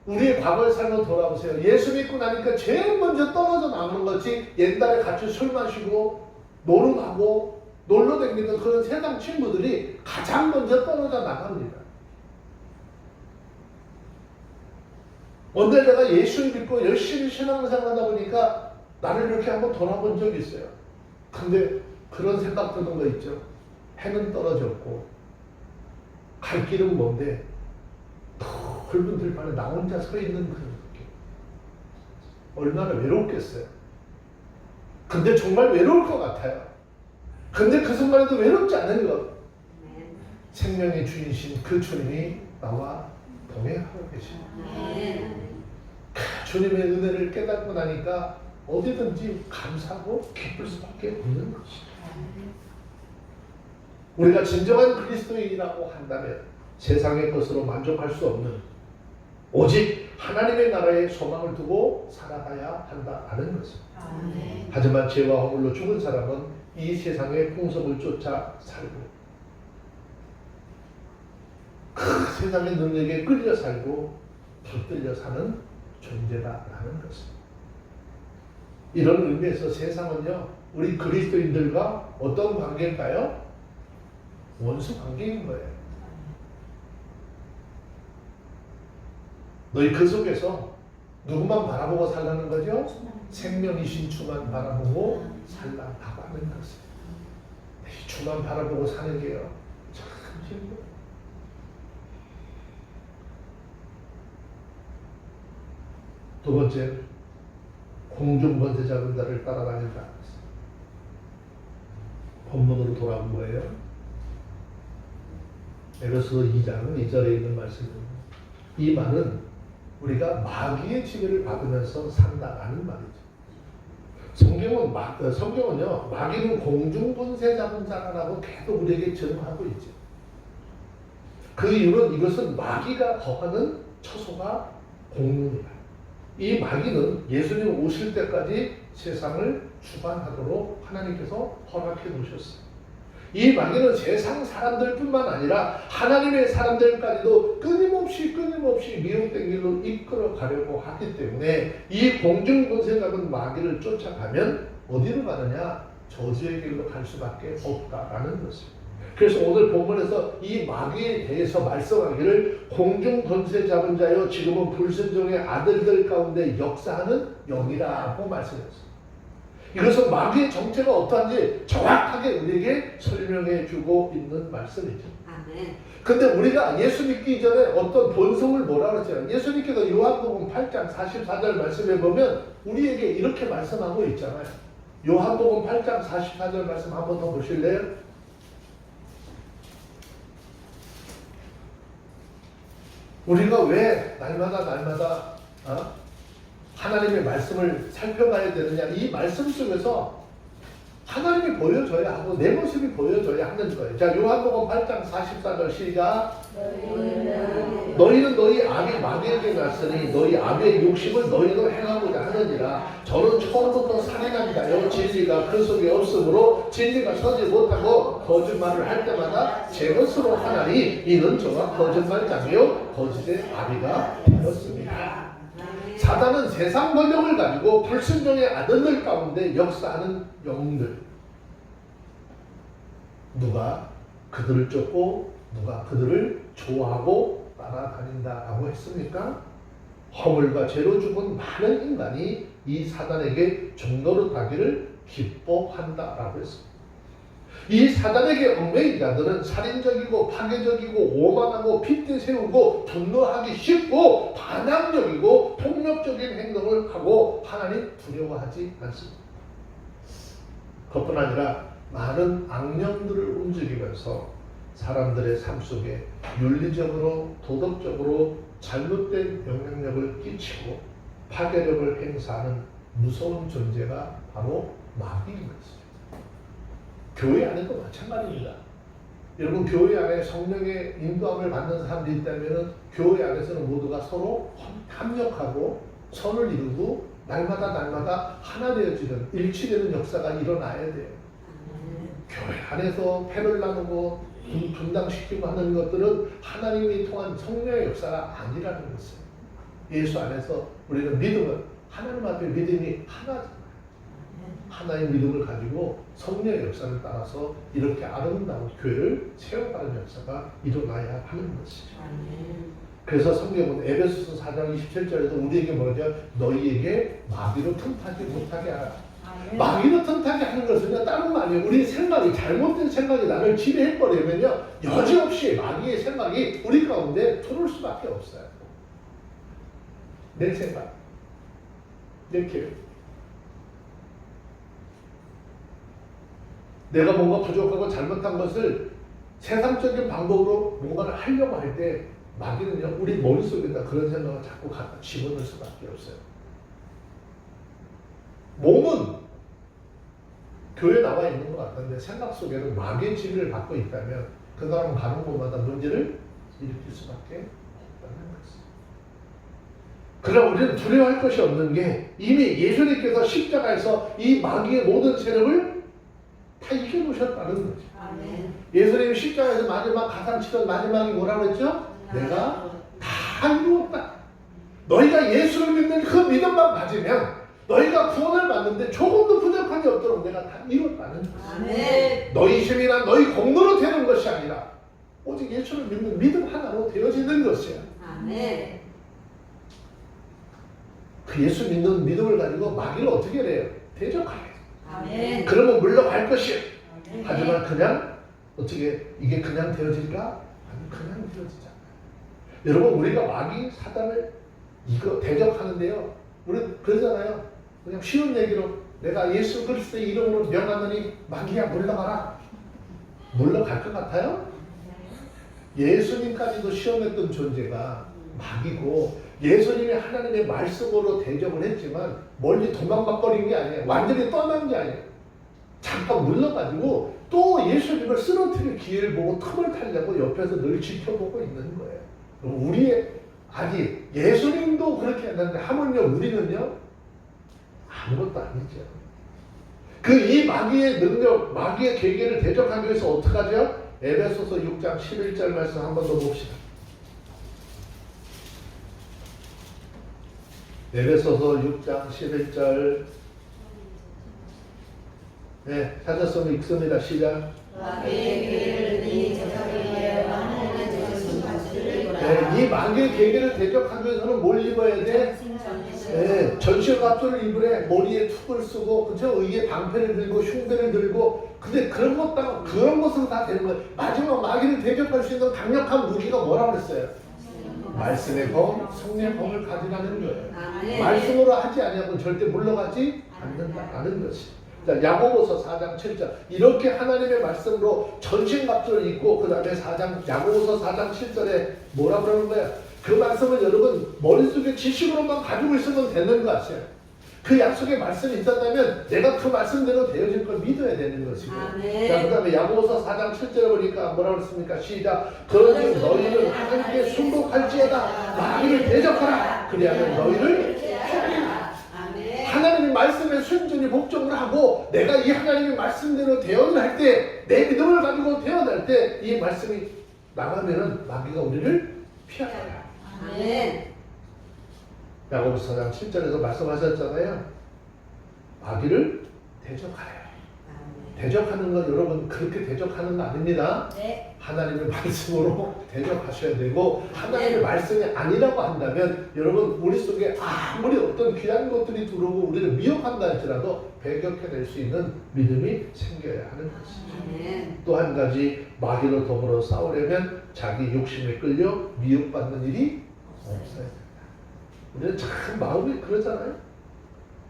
우리의 과거의 삶을 돌아보세요. 예수 믿고 나니까 제일 먼저 떨어져 나오는 것이 옛날에 같이 술 마시고 노름하고 놀러 다니던 그런 세상 친구들이 가장 먼저 떨어져 나갑니다. 오늘 내가 예수를 믿고 열심히 신앙생활 하다 보니까 나를 이렇게 한번 돌아본 적이 있어요. 근데 그런 생각 드는 거 있죠. 해는 떨어졌고 갈 길은 먼데 넓은 들판에 나 혼자 서 있는 그런 느낌. 얼마나 외롭겠어요. 근데 정말 외로울 것 같아요. 근데 그 순간에도 외롭지 않은 것. 생명의 주인이신 그 주님이 나와 동행하고 계십니다. 주님의 은혜를 깨닫고 나니까 어디든지 감사하고 기쁠 수밖에 없는 것입니다. 우리가 진정한 그리스도인이라고 한다면 세상의 것으로 만족할 수 없는 오직 하나님의 나라에 소망을 두고 살아가야 한다는 것입니다. 아멘. 하지만 죄와 허물로 죽은 사람은 이 세상의 풍속을 쫓아 살고 그 세상의 능력에 끌려 살고 붙들려 사는 존재다라는 것입니다. 이런 의미에서 세상은요, 우리 그리스도인들과 어떤 관계일까요? 원수 관계인 거예요. 너희 그 속에서 누구만 바라보고 살라는 거죠? 생명이신 주만 바라보고 살라고 하는 것이에요. 이 주만 바라보고 사는 게요, 참 힘들어요. 두 번째, 공중번제 잡은 자를 따라다닌다. 본문으로 돌아온 거예요. 에베소서 2장 2절에 있는 말씀입니다. 이 말은 우리가 마귀의 지배를 받으면서 산다라는 말이죠. 성경은요, 마귀는 공중번제 잡은 자라고 계속 우리에게 전하고 있죠. 그 이유는 이것은 마귀가 거하는 처소가 공중이다. 이 마귀는 예수님 오실 때까지 세상을 주관하도록 하나님께서 허락해 놓으셨어요. 이 마귀는 세상 사람들뿐만 아니라 하나님의 사람들까지도 끊임없이 미혹된 길로 이끌어 가려고 하기 때문에 이 공중권세 잡은 마귀를 쫓아가면 어디로 가느냐? 저주의 길로 갈 수밖에 없다라는 것입니다. 그래서 오늘 본문에서 이 마귀에 대해서 말씀하기를 공중권세 잡은 자여 지금은 불순종의 아들들 가운데 역사하는 영이라고 말씀했습니다. 이것은 마귀의 정체가 어떠한지 정확하게 우리에게 설명해 주고 있는 말씀이죠. 아멘. 근데 우리가 예수 믿기 전에 어떤 본성을 뭐라 그랬잖아요. 예수님께서 요한복음 8장 44절 말씀해 보면 우리에게 이렇게 말씀하고 있잖아요. 요한복음 8장 44절 말씀 한번 더 보실래요? 우리가 왜 날마다 하나님의 말씀을 살펴봐야 되느냐. 이 말씀 속에서 하나님이 보여줘야 하고 내 모습이 보여줘야 하는 거예요. 자, 요한복음 8장 44절 시작. 너희는 너희 아비 마귀에게 났으니 너희 아비의 욕심을 너희도 행하고자 하느니라. 저는 처음부터 살인한 자요 진리가 그 속에 없으므로 진리가 서지 못하고 거짓말을 할 때마다 제 것으로 하나니 이는 저가 거짓말장이요 거짓의 아비가 되었습니다. 사단은 세상 권력을 가지고 불순종의 아들들 가운데 역사하는 영들, 누가 그들을 쫓고 누가 그들을 좋아하고 따라다닌다라고 했습니까? 허물과 죄로 죽은 많은 인간이 이 사단에게 종노릇하기를 기뻐한다라고 했습니다. 이 사단에게 얽매인 자들은 살인적이고 파괴적이고 오만하고 핏대 세우고 분노하기 쉽고 반항적이고 폭력적인 행동을 하고 하나님 두려워하지 않습니다. 그뿐 아니라 많은 악령들을 움직이면서 사람들의 삶 속에 윤리적으로 도덕적으로 잘못된 영향력을 끼치고 파괴력을 행사하는 무서운 존재가 바로 마귀인 것입니다. 교회 안에도 마찬가지입니다. 여러분, 교회 안에 성령의 인도함을 받는 사람들이 있다면 교회 안에서는 모두가 서로 협력하고 선을 이루고 날마다 하나 되어지는 일치되는 역사가 일어나야 돼요. 교회 안에서 패를 나누고 분당시키고 하는 것들은 하나님이 통한 성령의 역사가 아니라는 것이에요. 예수 안에서 우리는 믿음은 하나님 앞에 믿음이 하나죠. 하나의 믿음을 가지고 성령의 역사를 따라서 이렇게 아름다운 교회를 세워가는 역사가 일어나야 하는 것이죠. 그래서 성경은 에베소서 4장 27절에서 우리에게 뭐죠? 너희에게 마귀로 틈타지 못하게 하라. 마귀로 틈타게 하는 것은 다른 거 아니에요. 우리 생각이 잘못된 생각이 나를 지배해버리면요, 여지없이 마귀의 생각이 우리 가운데 들어올 수밖에 없어요. 내 생각, 내 계획. 내가 뭔가 부족하고 잘못한 것을 세상적인 방법으로 뭔가를 하려고 할 때 마귀는요, 우리 머릿속에다 그런 생각을 자꾸 갖다 집어넣을 수밖에 없어요. 몸은 교회 나와 있는 것 같은데 생각 속에는 마귀의 지배를 받고 있다면 그 사람 가는 곳마다 문제를 일으킬 수밖에 없다는 것이죠. 그러나 우리는 두려워할 것이 없는 게 이미 예수님께서 십자가에서 이 마귀의 모든 세력을 다 이겨놓으셨다는 거죠. 아멘. 예수님이 십자가에서 마지막 가상치던 마지막이 뭐라고 그랬죠? 내가 다 이루었다. 너희가 예수를 믿는 그 믿음만 가지면 너희가 구원을 받는데 조금도 부족함이 없도록 내가 다 이뤘다는 것이다. 아멘. 너희 힘이나 너희 공로로 되는 것이 아니라 오직 예수를 믿는 믿음 하나로 되어지는 것이야. 아멘. 그 예수 믿는 믿음을 가지고 마귀를 어떻게 해요? 대적하래. 아멘. 그러면 물러갈 것이야. 아멘. 하지만 그냥 어떻게 이게 그냥 되어질까? 아니 그냥 되어지지 않아요. 여러분 우리가 마귀 사단을 이거 대적하는데요. 우리 그러잖아요. 그냥 쉬운 얘기로 내가 예수 그리스도의 이름으로 명하노니 마귀야 물러가라. 물러갈 것 같아요? 예수님까지도 시험했던 존재가 마귀고 예수님이 하나님의 말씀으로 대적을 했지만 멀리 도망가버린 게 아니에요. 완전히 떠난 게 아니에요. 잠깐 물러가지고 또 예수님을 쓰러뜨릴 기회를 보고 틈을 타려고 옆에서 늘 지켜보고 있는 거예요. 우리의 아니 예수님도 그렇게 했는데 하물며 우리는요 아무것도 아니죠. 그 이 마귀의 능력, 마귀의 계계를 대적하기 위해서 어떻게 하죠? 에베소서 6장 11절 말씀 한 번 더 봅시다. 에베소서 6장 11절. 네, 찾았으면 읽습니다. 시작. 마귀의 계계를 네 대적하기 위하여 하나님의 전신 갑주를 입어라. 네, 이 마귀의 계계를 대적하기 위해서는 뭘 입어야 돼? 네, 전신갑주를 입으래. 머리에 툭을 쓰고 그쵸? 의에 방패를 들고 흉배를 들고. 근데 그런 것은 다 되는 거예요. 마지막 마귀를 대적할 수 있는 강력한 무기가 뭐라고 그랬어요? 말씀의 검, 성령의 검을 가지라는 거예요. 아멘. 말씀으로 하지 아니하면 절대 물러가지 않는다는 것이. 자, 야고보서 4장 7절. 이렇게 하나님의 말씀으로 전신갑주를 입고 그 다음에 야고보서 4장 7절에 뭐라 그러는 거예요? 그 말씀을 여러분 머릿속에 지식으로만 가지고 있으면 되는 거 아세요? 그 약속의 말씀이 있었다면 내가 그 말씀대로 되어질 걸 믿어야 되는 것이고. 아멘. 자, 그 다음에 야고보서 4장 7절에 보니까 뭐라고 했습니까? 시작. 그러니 너희는 하나님께 순복할지어다. 마귀를 대적하라. 그리하면 너희를 아멘. 하나님의 말씀에 순전히 복종을 하고 내가 이 하나님의 말씀대로 대언을 할 때 내 믿음을 가지고 대언할 때 이 말씀이 나가면은 마귀가 우리를 피하라. 아멘. 야고보서 4장 7절에서 말씀하셨잖아요. 마귀를 대적하래요. 대적하는 건 여러분 그렇게 대적하는 거 아닙니다. 네. 하나님의 말씀으로 대적하셔야 되고 하나님의 말씀이 아니라고 한다면 여러분 우리 속에 아무리 어떤 귀한 것들이 들어오고 우리를 미혹한다 할지라도 배격해낼 수 있는 믿음이 생겨야 하는 것이죠. 아멘. 또 한 가지 마귀로 더불어 싸우려면 자기 욕심에 끌려 미혹받는 일이 없어야 된다. 우리는 참 마음이 그러잖아요.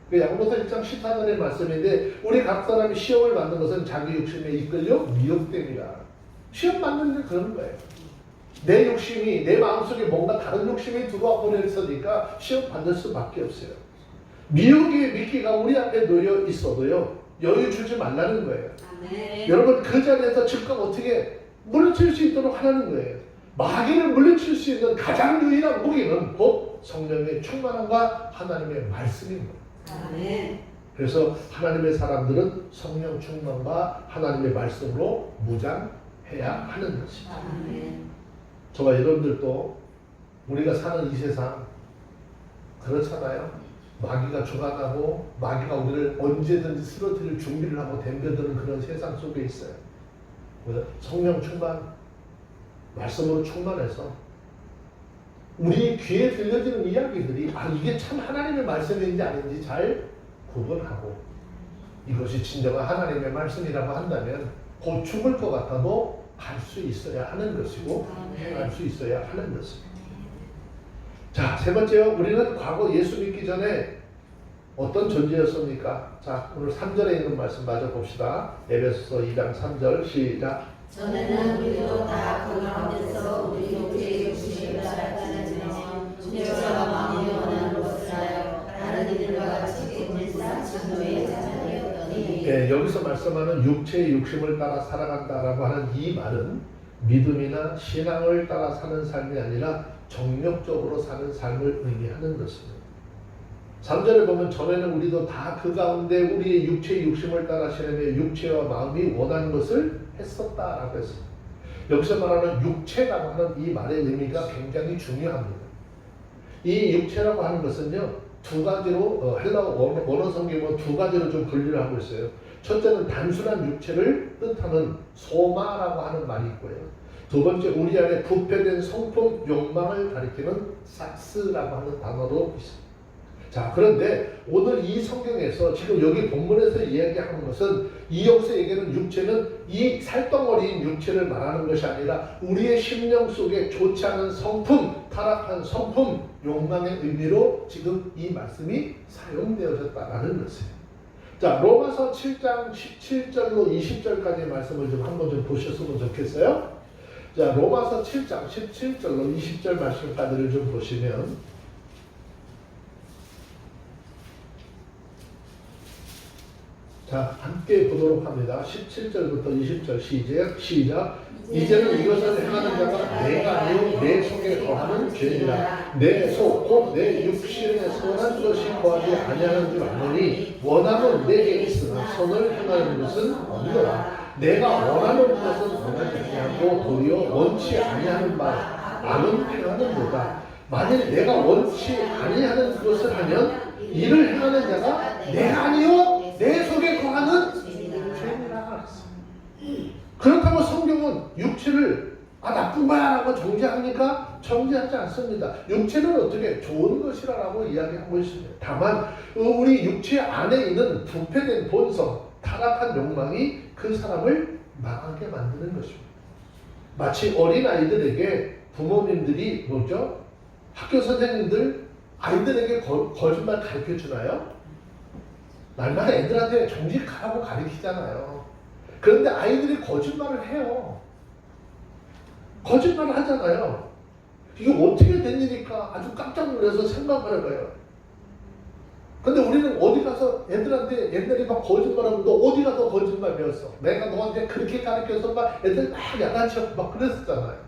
그 야고보서 1장 14절의 말씀인데 우리 각 사람이 시험을 받는 것은 자기 욕심에 이끌려 미혹됨이라. 시험 받는데 그런 거예요. 내 욕심이 내 마음속에 뭔가 다른 욕심이 들어와 버렸으니까 시험 받을 수밖에 없어요. 미혹의 미끼가 우리 앞에 놓여 있어도요 여유 주지 말라는 거예요. 아멘. 여러분 그 자리에서 즉각 어떻게 물리칠 수 있도록 하라는 거예요. 마귀를 물리칠 수 있는 가장 유일한 무기는 곧 성령의 충만함과 하나님의 말씀입니다. 아멘. 그래서 하나님의 사람들은 성령 충만과 하나님의 말씀으로 무장해야 하는 것입니다. 아멘. 저와 여러분들도 우리가 사는 이 세상 그렇잖아요. 마귀가 주관하고 마귀가 우리를 언제든지 쓰러뜨릴 준비를 하고 덤벼드는 그런 세상 속에 있어요. 성령 충만, 말씀으로 충만해서 우리 귀에 들려지는 이야기들이 이게 참 하나님의 말씀인지 아닌지 잘 구분하고 이것이 진정한 하나님의 말씀이라고 한다면 곧 죽을 것 같아도 갈 수 있어야 하는 것이고 행할 수 있어야 하는 것입니다. 자, 세 번째요. 우리는 과거 예수 믿기 전에 어떤 존재였습니까? 자, 오늘 3절에 있는 말씀 마저 봅시다. 에베소서 2장 3절 시작. 전에는 우리도 다 그 가운데서 우리 육체의 욕심을 따랐다는 존재와 마음이 원하는 것을 하여 다른 이들과 같이 본질상 진노의 자녀였더니 네, 여기서 말씀하는 육체의 욕심을 따라 살아간다라고 하는 이 말은 믿음이나 신앙을 따라 사는 삶이 아니라 정력적으로 사는 삶을 의미하는 것입니다. 3절에 보면 전에는 우리도 다 그 가운데 우리의 육체의 욕심을 따라 실행해 육체와 마음이 원하는 것을 했었다라고 했습니다. 여기서 말하는 육체라고 하는 이 말의 의미가 굉장히 중요합니다. 이 육체라고 하는 것은요, 두 가지로 헬라어 원어 성경은 두 가지로 좀 분류를 하고 있어요. 첫째는 단순한 육체를 뜻하는 소마라고 하는 말이 있고요. 두 번째, 우리 안에 부패된 성품 욕망을 가리키는 사스라고 하는 단어도 있습니다. 자, 그런데 오늘 이 성경에서 지금 여기 본문에서 이야기하는 것은 이 여기서 육체는 이 살덩어리인 육체를 말하는 것이 아니라 우리의 심령 속에 좋지 않은 성품, 타락한 성품, 욕망의 의미로 지금 이 말씀이 사용되어졌다라는 것이에요. 자, 로마서 7장 17절로 20절까지의 말씀을 좀 한번 좀 보셨으면 좋겠어요. 자, 로마서 7장 17절로 20절 말씀까지를 좀 보시면, 자, 함께 보도록 합니다. 17절부터 20절 시작. 이제는 이것을 행하는 자가 내가 아니요 내 속에 거하는 죄니라. 내 속 곧 내 육신에 선한 것이 거하지 아니하는 줄 아노니 원함은 내게 있으나 선을 행하는 것은 없노라. 내가 원하는 것은 원하지 아니하고 도리어 원치 아니하는 바 나는 행하는도다. 만일 내가 원치 아니하는 그것을 하면 이를 행하는 자가 내가 아니요 내 속에 거하는 죄니라. 그렇다고 성경은 육체를 나쁜 거야 라고 정죄합니까? 정죄하지 않습니다. 육체는 어떻게 좋은 것이라고 이야기하고 있습니다. 다만 우리 육체 안에 있는 부패된 본성, 타락한 욕망이 그 사람을 망하게 만드는 것입니다. 마치 어린아이들에게 부모님들이 뭐죠? 학교 선생님들 아이들에게 거짓말 가르쳐 주나요? 날마다 애들한테 정직하라고 가르치잖아요. 그런데 아이들이 거짓말을 해요. 거짓말을 하잖아요. 이게 어떻게 된 일일까 아주 깜짝 놀라서 생각을 해봐요. 근데 우리는 어디 가서 애들한테 옛날에 막 거짓말하고 너 어디 가서 거짓말 배웠어? 내가 너한테 그렇게 가르쳐서 막 애들 막 야단치고 막 그랬었잖아요.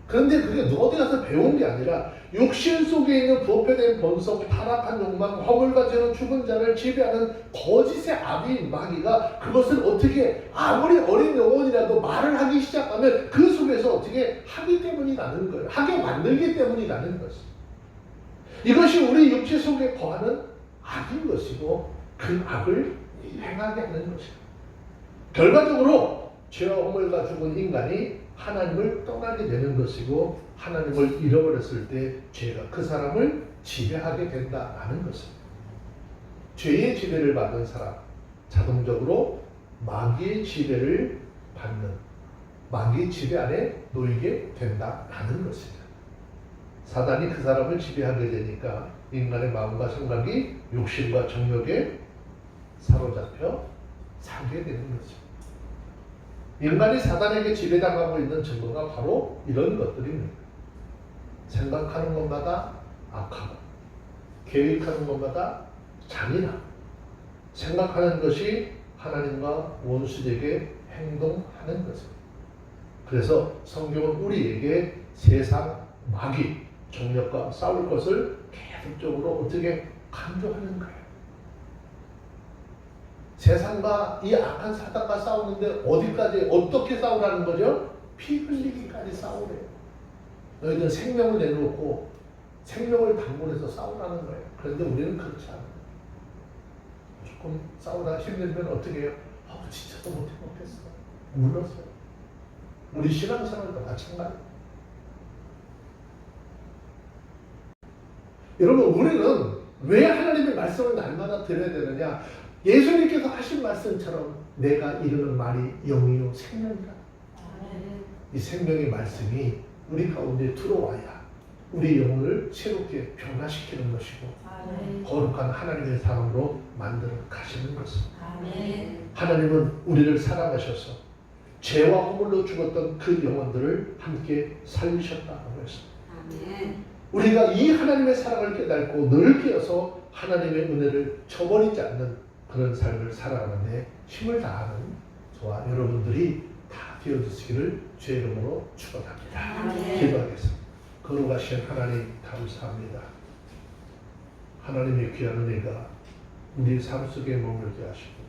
그런데 그게 너 어디 가서 배운 게 아니라 육신 속에 있는 부패된 본성, 타락한 욕망, 허물과 죄로 죽은 자를 지배하는 거짓의 아비인 마귀가 그것을 어떻게 아무리 어린 영혼이라도 말을 하기 시작하면 그 속에서 어떻게 하기 때문이 나는 거예요. 하게 만들기 때문이 나는 것이죠. 이것이 우리 육체 속에 거하는 악인 것이고 그 악을 행하게 하는 것이죠. 결과적으로 죄와 허물과 죽은 인간이 하나님을 떠나게 되는 것이고 하나님을 잃어버렸을 때 죄가 그 사람을 지배하게 된다라는 것입니다. 죄의 지배를 받는 사람 자동적으로 마귀의 지배를 받는 마귀의 지배 안에 놓이게 된다라는 것입니다. 사단이 그 사람을 지배하게 되니까 인간의 마음과 생각이 욕심과 정욕에 사로잡혀 살게 되는 것입니다. 인간이 사단에게 지배당하고 있는 증거가 바로 이런 것들입니다. 생각하는 것마다 악하고 계획하는 것마다 잔인하고 생각하는 것이 하나님과 원수에게 행동하는 것입니다. 그래서 성경은 우리에게 세상 마귀 정력과 싸울 것을 계속적으로 어떻게 강조하는 거예요. 세상과 이 악한 사단과 싸우는데 어디까지 어떻게 싸우라는 거죠? 피 흘리기까지 싸우래요. 너희들 생명을 내놓고 생명을 당분해서 싸우라는 거예요. 그런데 우리는 그렇지 않아요. 조금 싸우다 힘들면 어떻게 해요? 진짜 또 못했어. 물렀어요. 우리 신앙생활도 마찬가지예요. 여러분, 우리는 왜 하나님의 말씀을 날마다 들어야 되느냐? 예수님께서 하신 말씀처럼 내가 이르는 말이 영이요 생명이라. 이 생명의 말씀이 우리 가운데 들어와야 우리 영혼을 새롭게 변화시키는 것이고 거룩한 하나님의 사람으로 만들어 가시는 것입니다. 하나님은 우리를 사랑하셔서 죄와 허물로 죽었던 그 영혼들을 함께 살리셨다고 했습니다. 우리가 이 하나님의 사랑을 깨닫고 늘 깨어서 하나님의 은혜를 저버리지 않는 그런 삶을 살아가는데 힘을 다하는 저와 여러분들이 다 되어주시기를 주의 이름으로 축원합니다. 아멘. 기도하겠습니다. 거룩하신 하나님 감사합니다. 하나님의 귀한 은혜가 우리 삶 속에 머물게 하시고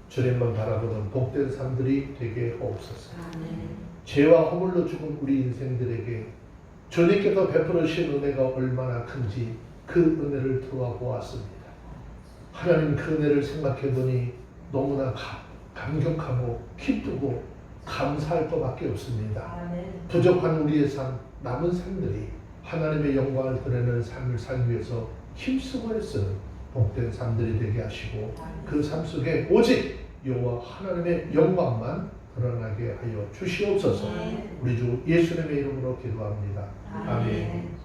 주님만 바라보는 복된 삶들이 되게 하옵소서. 죄와 허물로 죽은 우리 인생들에게 주님께서 베풀어 주신 은혜가 얼마나 큰지 그 은혜를 들어보았습니다. 하나님 그 은혜를 생각해 보니 너무나 감격하고 기쁘고 감사할 것밖에 없습니다. 부족한 우리의 삶, 남은 삶들이 하나님의 영광을 드러내는 삶을 살기 위해서 힘쓰고 애쓰는 복된 삶들이 되게 하시고 그 삶 속에 오직 여호와 하나님의 영광만 드러나게 하여 주시옵소서. 우리 주 예수님의 이름으로 기도합니다. 아멘.